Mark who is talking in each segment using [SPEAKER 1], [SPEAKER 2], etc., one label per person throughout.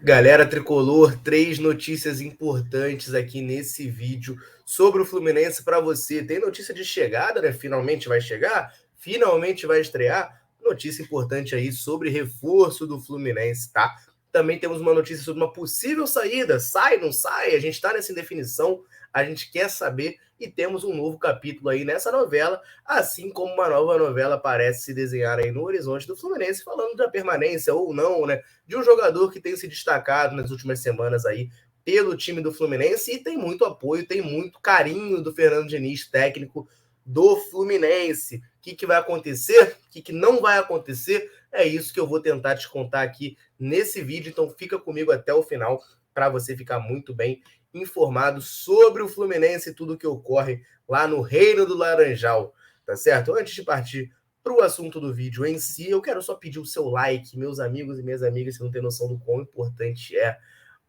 [SPEAKER 1] Galera tricolor, 3 notícias importantes aqui nesse vídeo sobre o Fluminense para você. Tem notícia de chegada, né? Finalmente vai chegar, finalmente vai estrear. Notícia importante aí sobre reforço do Fluminense, tá? Também temos uma notícia sobre uma possível saída. Sai, não sai? A gente está nessa indefinição, a gente quer saber e temos um novo capítulo aí nessa novela, assim como uma nova novela parece se desenhar aí no horizonte do Fluminense, falando da permanência ou não, né? De um jogador que tem se destacado nas últimas semanas aí pelo time do Fluminense e tem muito apoio, tem muito carinho do Fernando Diniz, técnico do Fluminense. O que vai acontecer? O que não vai acontecer? É isso que eu vou tentar te contar aqui nesse vídeo, então fica comigo até o final para você ficar muito bem informado sobre o Fluminense e tudo que ocorre lá no Reino do Laranjal, tá certo? Antes de partir para o assunto do vídeo em si, eu quero só pedir o seu like, meus amigos e minhas amigas, que não tem noção do quão importante é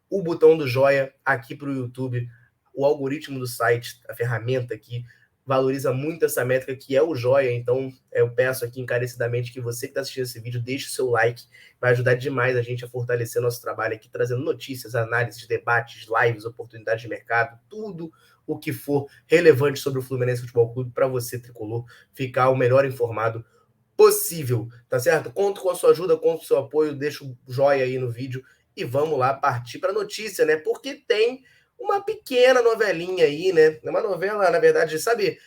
[SPEAKER 1] o botão do joia aqui para o YouTube, o algoritmo do site, a ferramenta aqui, valoriza muito essa métrica que é o joia, então eu peço aqui encarecidamente que você que está assistindo esse vídeo deixe o seu like, vai ajudar demais a gente a fortalecer nosso trabalho aqui, trazendo notícias, análises, debates, lives, oportunidades de mercado, tudo o que for relevante sobre o Fluminense Futebol Clube para você, tricolor, ficar o melhor informado possível, tá certo? Conto com a sua ajuda, conto com o seu apoio, deixa o joia aí no vídeo e vamos lá partir para a notícia, né? Porque tem uma pequena novelinha aí, né? Uma novela, na verdade, sabe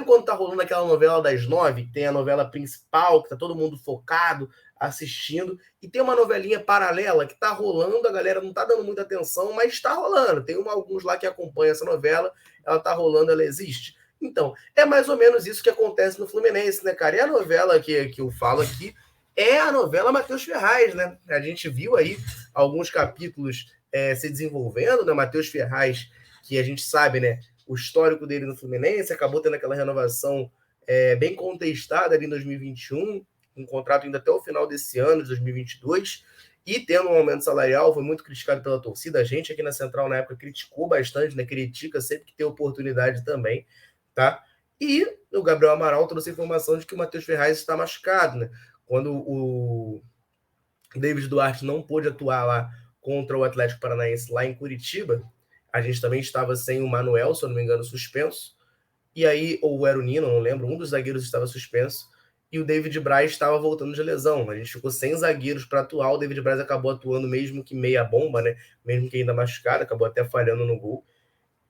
[SPEAKER 1] quando tá rolando aquela novela das 9? Tem a novela principal, que tá todo mundo focado, assistindo, e tem uma novelinha paralela que tá rolando, a galera não tá dando muita atenção, mas tá rolando. Tem alguns lá que acompanham essa novela, ela tá rolando, ela existe. Então, é mais ou menos isso que acontece no Fluminense, né, cara? E a novela que eu falo aqui é a novela Matheus Ferraz, né? A gente viu aí alguns capítulos se desenvolvendo, né? Matheus Ferraz, que a gente sabe, né? O histórico dele no Fluminense, acabou tendo aquela renovação bem contestada ali em 2021, um contrato ainda até o final desse ano, de 2022, e tendo um aumento salarial, foi muito criticado pela torcida. A gente aqui na Central, na época, criticou bastante, né? Critica sempre que tem oportunidade também, tá? E o Gabriel Amaral trouxe a informação de que o Matheus Ferraz está machucado, né? Quando o David Duarte não pôde atuar lá contra o Atlético Paranaense lá em Curitiba, a gente também estava sem o Manuel, se eu não me engano, suspenso. E aí, ou era o Nino, não lembro, um dos zagueiros estava suspenso. E o David Braz estava voltando de lesão. A gente ficou sem zagueiros para atuar. O David Braz acabou atuando mesmo que meia bomba, né? Mesmo que ainda machucado, acabou até falhando no gol.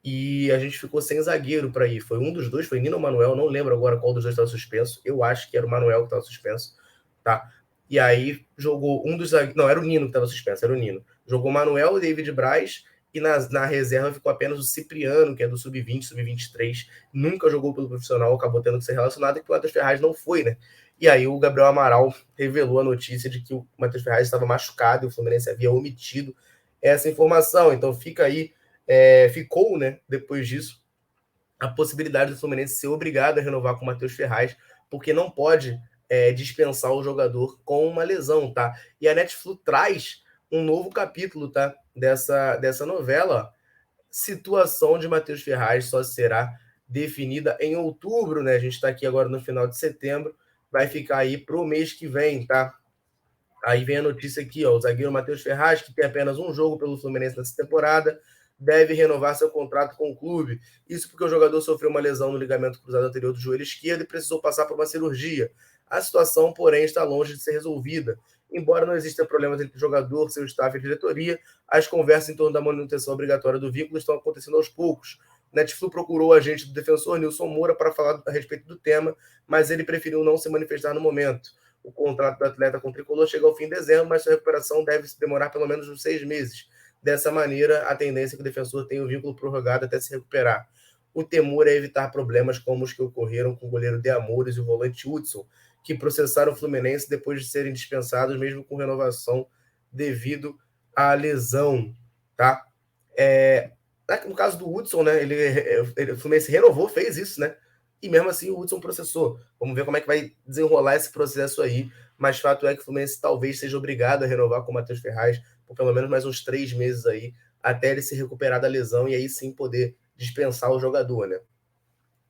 [SPEAKER 1] E a gente ficou sem zagueiro para ir. Foi um dos dois, foi Nino ou Manuel, não lembro agora qual dos dois estava suspenso. Eu acho que era o Manuel que estava suspenso, tá? E aí jogou um dos zagueiros. Não, era o Nino que estava suspenso, era o Nino. Jogou Manuel e David Braz, e na reserva ficou apenas o Cipriano, que é do Sub-20, Sub-23. Nunca jogou pelo profissional, acabou tendo que ser relacionado, e que o Matheus Ferraz não foi, né? E aí o Gabriel Amaral revelou a notícia de que o Matheus Ferraz estava machucado e o Fluminense havia omitido essa informação. Então fica aí, ficou, né, depois disso, a possibilidade do Fluminense ser obrigado a renovar com o Matheus Ferraz, porque não pode dispensar o jogador com uma lesão, tá? E a Netflix traz um novo capítulo, tá? Dessa novela. Situação de Matheus Ferraz só será definida em outubro, né? A gente está aqui agora no final de setembro, vai ficar aí para o mês que vem, tá? Aí vem a notícia aqui, ó, o zagueiro Matheus Ferraz, que tem apenas um jogo pelo Fluminense nessa temporada, deve renovar seu contrato com o clube. Isso porque o jogador sofreu uma lesão no ligamento cruzado anterior do joelho esquerdo e precisou passar por uma cirurgia. A situação, porém, está longe de ser resolvida. Embora não exista problemas entre o jogador, seu staff e a diretoria, as conversas em torno da manutenção obrigatória do vínculo estão acontecendo aos poucos. Netflix procurou o agente do defensor Nilson Moura para falar a respeito do tema, mas ele preferiu não se manifestar no momento. O contrato do atleta com o tricolor chega ao fim de dezembro, mas sua recuperação deve demorar pelo menos uns 6 meses. Dessa maneira, a tendência é que o defensor tenha o vínculo prorrogado até se recuperar. O temor é evitar problemas como os que ocorreram com o goleiro De Amores e o volante Hudson, que processaram o Fluminense depois de serem dispensados, mesmo com renovação devido à lesão. Tá? No caso do Hudson, né, o Fluminense renovou, fez isso, né? E mesmo assim o Hudson processou. Vamos ver como é que vai desenrolar esse processo aí. Mas fato é que o Fluminense talvez seja obrigado a renovar com o Matheus Ferraz por pelo menos mais uns 3 meses aí, até ele se recuperar da lesão e aí sim poder dispensar o jogador, né?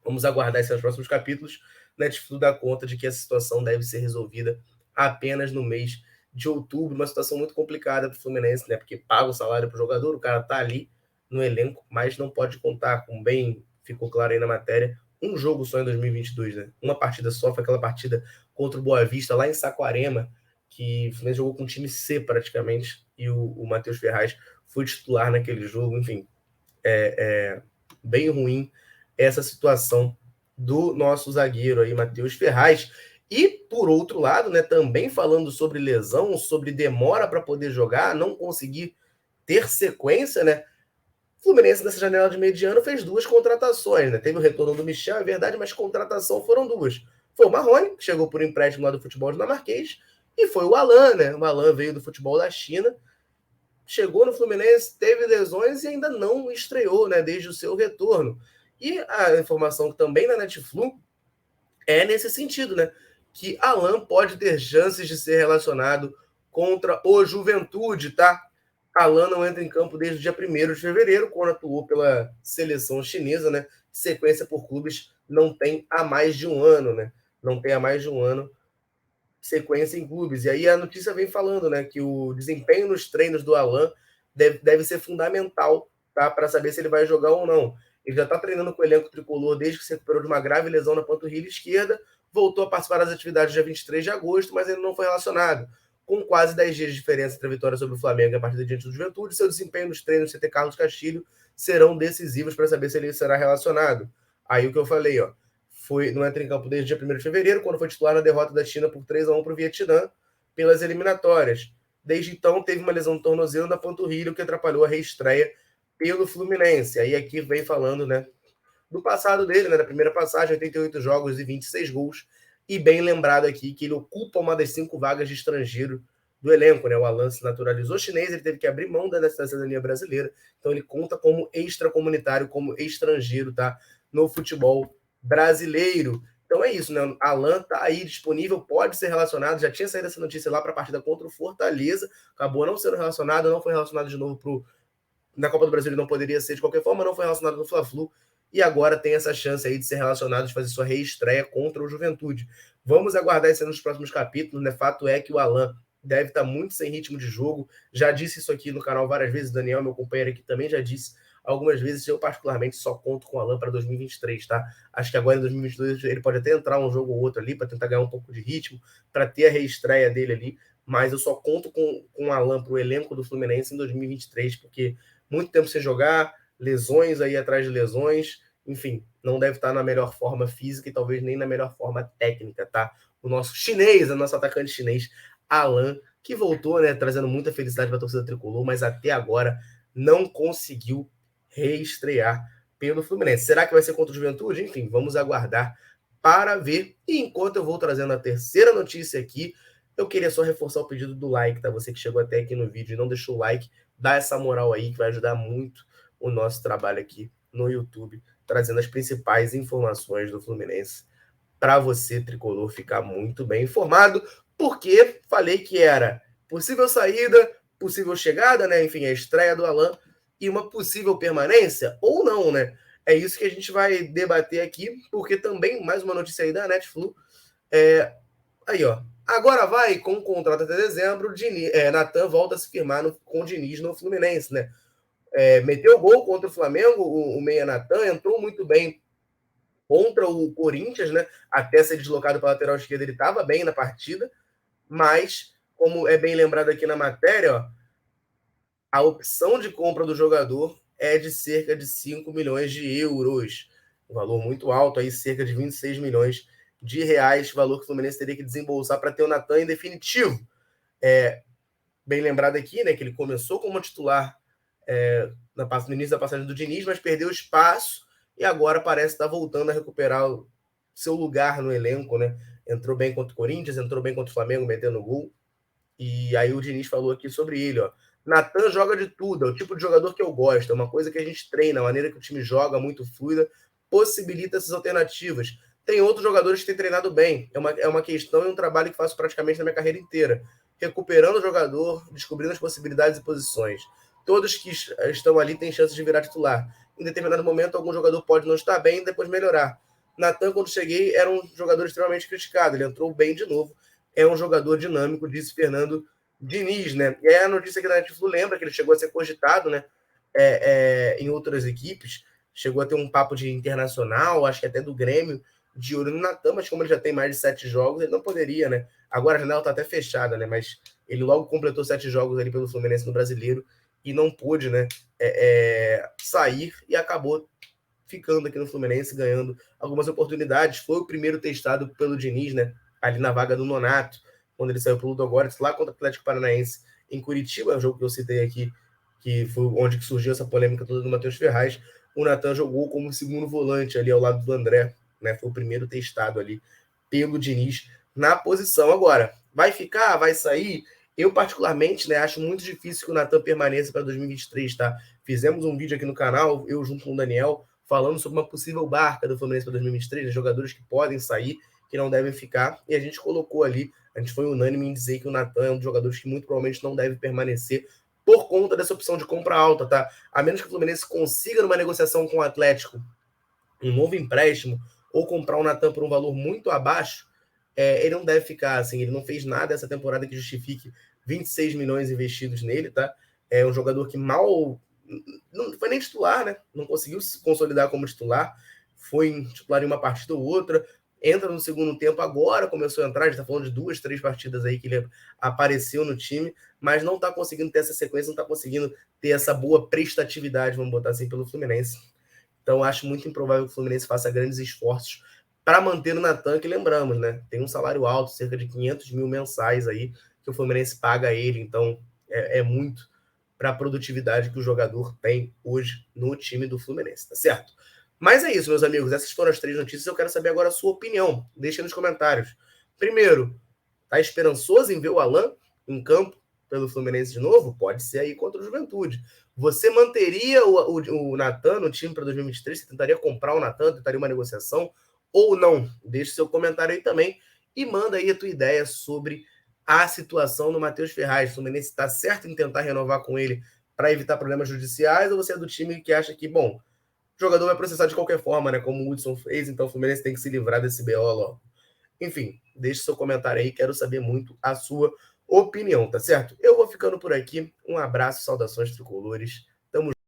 [SPEAKER 1] Vamos aguardar esses próximos capítulos. Netflix dá conta de que a situação deve ser resolvida apenas no mês de outubro, uma situação muito complicada para o Fluminense, né? Porque paga o salário para o jogador, o cara tá ali no elenco, mas não pode contar, como bem ficou claro aí na matéria, um jogo só em 2022, né? Uma partida só, foi aquela partida contra o Boa Vista, lá em Saquarema, que o Fluminense jogou com o time C praticamente, e o Matheus Ferraz foi titular naquele jogo, enfim, bem ruim essa situação do nosso zagueiro aí, Matheus Ferraz. E, por outro lado, né, também falando sobre lesão, sobre demora para poder jogar, não conseguir ter sequência, né? O Fluminense, nessa janela de mediano, fez 2 contratações, né? Teve o retorno do Michel, é verdade, mas contratação foram 2. Foi o Marrone, que chegou por empréstimo lá do futebol dinamarquês, e foi o Alan, né? O Alan veio do futebol da China, chegou no Fluminense, teve lesões e ainda não estreou, né, desde o seu retorno. E a informação também na Netflix é nesse sentido, né, que Alan pode ter chances de ser relacionado contra o Juventude, tá? Alan não entra em campo desde o dia 1º de fevereiro, quando atuou pela seleção chinesa, né? Sequência por clubes não tem há mais de um ano, né? Não tem há mais de um ano sequência em clubes. E aí a notícia vem falando, né, que o desempenho nos treinos do Alan deve ser fundamental, tá, para saber se ele vai jogar ou não. Ele já está treinando com o elenco tricolor desde que se recuperou de uma grave lesão na panturrilha esquerda, voltou a participar das atividades dia 23 de agosto, mas ele não foi relacionado. Com quase 10 dias de diferença entre a vitória sobre o Flamengo e a partida diante do Juventude, seu desempenho nos treinos do CT Carlos Castilho serão decisivos para saber se ele será relacionado. Aí o que eu falei, ó, não entra em campo desde o dia 1º de fevereiro, quando foi titular na derrota da China por 3-1 para o Vietnã pelas eliminatórias. Desde então, teve uma lesão no tornozelo da panturrilha, o que atrapalhou a reestreia pelo Fluminense. Aí aqui vem falando, né, do passado dele, né, da primeira passagem, 88 jogos e 26 gols. E bem lembrado aqui que ele ocupa uma das 5 vagas de estrangeiro do elenco, né? O Alan se naturalizou chinês, ele teve que abrir mão da cidadania brasileira, então ele conta como extracomunitário, como estrangeiro, tá? No futebol brasileiro. Então é isso, né? Alan tá aí disponível, pode ser relacionado. Já tinha saído essa notícia lá para a partida contra o Fortaleza, acabou não sendo relacionado, não foi relacionado de novo na Copa do Brasil, ele não poderia ser de qualquer forma, não foi relacionado no Fla-Flu, e agora tem essa chance aí de ser relacionado, de fazer sua reestreia contra o Juventude. Vamos aguardar isso nos próximos capítulos, né? Fato é que o Alan deve estar muito sem ritmo de jogo. Já disse isso aqui no canal várias vezes, o Daniel, meu companheiro aqui, também já disse algumas vezes. Eu, particularmente, só conto com o Alan para 2023, tá? Acho que agora em 2022 ele pode até entrar um jogo ou outro ali para tentar ganhar um pouco de ritmo, para ter a reestreia dele ali, mas eu só conto com o Alan para o elenco do Fluminense em 2023, porque muito tempo sem jogar, lesões aí atrás de lesões, enfim, não deve estar na melhor forma física e talvez nem na melhor forma técnica, tá? O nosso chinês, o nosso atacante chinês, Alan, que voltou, né, trazendo muita felicidade para a torcida tricolor, mas até agora não conseguiu reestrear pelo Fluminense. Será que vai ser contra o Juventude? Enfim, vamos aguardar para ver. E enquanto eu vou trazendo a terceira notícia aqui, eu queria só reforçar o pedido do like, tá? Você que chegou até aqui no vídeo e não deixou o like, dá essa moral aí que vai ajudar muito o nosso trabalho aqui no YouTube, trazendo as principais informações do Fluminense para você, tricolor, ficar muito bem informado, porque falei que era possível saída, possível chegada, né? Enfim, a estreia do Alan e uma possível permanência ou não, né? É isso que a gente vai debater aqui, porque também, mais uma notícia aí da Netflix, aí, ó. Agora vai com o contrato até dezembro, Natan volta a se firmar com o Diniz no Fluminense, né? Meteu gol contra o Flamengo, o meia Natan entrou muito bem contra o Corinthians, né? Até ser deslocado para a lateral esquerda, ele estava bem na partida, mas, como é bem lembrado aqui na matéria, ó, a opção de compra do jogador é de cerca de 5 milhões de euros. Um valor muito alto, aí cerca de 26 milhões de reais, valor que o Fluminense teria que desembolsar para ter o Natan em definitivo. Bem lembrado aqui, né, que ele começou como titular no início da passagem do Diniz, mas perdeu espaço e agora parece estar voltando a recuperar o seu lugar no elenco, né? Entrou bem contra o Corinthians, entrou bem contra o Flamengo, metendo gol. E aí o Diniz falou aqui sobre ele, ó. Natan joga de tudo, é o tipo de jogador que eu gosto, é uma coisa que a gente treina, a maneira que o time joga, muito fluida, possibilita essas alternativas. Tem outros jogadores que têm treinado bem, é uma questão e um trabalho que faço praticamente na minha carreira inteira, recuperando o jogador, descobrindo as possibilidades e posições. Todos que estão ali têm chances de virar titular. Em determinado momento, algum jogador pode não estar bem e depois melhorar. Natan, quando cheguei, era um jogador extremamente criticado, ele entrou bem de novo, é um jogador dinâmico, disse Fernando Diniz, né? E aí a notícia que a Netflix lembra que ele chegou a ser cogitado, né? Em outras equipes, chegou a ter um papo de internacional, acho que até do Grêmio, de olho no Natan, mas como ele já tem mais de 7 jogos, ele não poderia, né? Agora a janela tá até fechada, né? Mas ele logo completou 7 jogos ali pelo Fluminense no Brasileiro e não pôde, né? Sair e acabou ficando aqui no Fluminense, ganhando algumas oportunidades. Foi o primeiro testado pelo Diniz, né? Ali na vaga do Nonato, quando ele saiu para o Ludogorets, lá contra o Atlético Paranaense, em Curitiba, é o jogo que eu citei aqui, que foi onde que surgiu essa polêmica toda do Matheus Ferraz. O Natan jogou como segundo volante ali ao lado do André, né? Foi o primeiro testado ali pelo Diniz na posição. Agora, vai ficar, vai sair? Eu, particularmente, né, acho muito difícil que o Natan permaneça para 2023, tá? Fizemos um vídeo aqui no canal, eu junto com o Daniel, falando sobre uma possível barca do Fluminense para 2023, né, jogadores que podem sair, que não devem ficar, e a gente colocou ali, a gente foi unânime em dizer que o Natan é um dos jogadores que muito provavelmente não deve permanecer por conta dessa opção de compra alta, tá? A menos que o Fluminense consiga, numa negociação com o Atlético, um novo empréstimo, ou comprar o Natan por um valor muito abaixo, ele não deve ficar assim, ele não fez nada essa temporada que justifique 26 milhões investidos nele, tá? É um jogador que mal não foi nem titular, né? Não conseguiu se consolidar como titular, foi titular em uma partida ou outra, entra no segundo tempo agora, começou a entrar, a gente tá falando de 2, 3 partidas aí que ele apareceu no time, mas não tá conseguindo ter essa sequência, não tá conseguindo ter essa boa prestatividade, vamos botar assim, pelo Fluminense. Então, acho muito improvável que o Fluminense faça grandes esforços para manter o Natan, que lembramos, né? Tem um salário alto, cerca de 500 mil mensais aí, que o Fluminense paga a ele. Então, é muito para a produtividade que o jogador tem hoje no time do Fluminense, tá certo? Mas é isso, meus amigos. Essas foram as 3 notícias. Eu quero saber agora a sua opinião. Deixe nos comentários. Primeiro, tá esperançoso em ver o Alan em campo pelo Fluminense de novo? Pode ser aí contra o Juventude. Você manteria o Natan no time para 2023? Você tentaria comprar o Natan? Tentaria uma negociação? Ou não? Deixe seu comentário aí também e manda aí a tua ideia sobre a situação do Matheus Ferraz. O Fluminense está certo em tentar renovar com ele para evitar problemas judiciais, ou você é do time que acha que, bom, o jogador vai processar de qualquer forma, né? Como o Hudson fez, então o Fluminense tem que se livrar desse BO logo. Enfim, deixe seu comentário aí, quero saber muito a sua opinião, tá certo? Eu vou ficando por aqui. Um abraço, saudações tricolores. Tamo